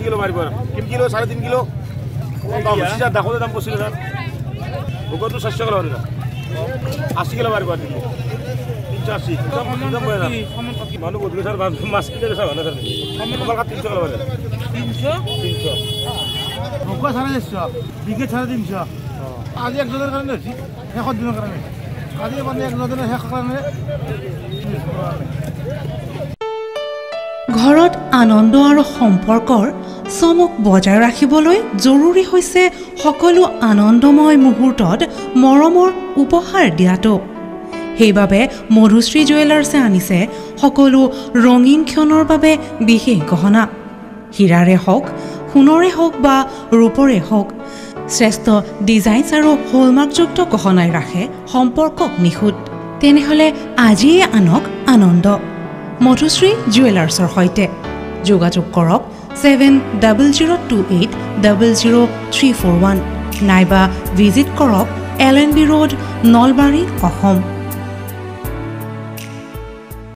kilo মাৰিব 3 kilo 3.5 kilo দেখো দাম 25 হাজাৰ ভোগটো 400 কিলো মাৰিব 80 কিলো মাৰিব 380 মানুহ গধূলি ছাৰ মাছ কিনে চাব না ছাৰ কমল কাট 300 কিলো মাৰিব 300 ভোগ 450 বিঘে 350 আজি একজনেৰ কাৰণে হচ্ছে শেষত দিনেৰ কাৰণে আজি মানে একজনেৰ শেষ কাৰণে ঘৰত আনন্দ আৰু সম্পৰ্কৰ চমক বজাই ৰাখিবলৈ জৰুৰী হৈছে সকলো আনন্দময় মুহূৰ্তত মৰমৰ উপহাৰ দিয়াটো সেইবাবে মধুশ্ৰী জুৱেলাৰ্ছে আনিছে সকলো ৰঙীন ক্ষণৰ বাবে বিশেষ গহনা হীৰাৰে হওক সোণৰে হওক বা ৰূপৰে হওক শ্ৰেষ্ঠ ডিজাইনছ আৰু হলমাৰ্কযুক্ত গহনাই ৰাখে সম্পৰ্কক নিখুঁত তেনেহলে আজিয়ে আনক আনন্দ মধুশ্ৰী জুৱেলাৰ্ছৰ সৈতে যোগাযোগ কৰক 7002800341 নাইবা ভিজিট কৰক LNB ৰোড নলবাৰী অসম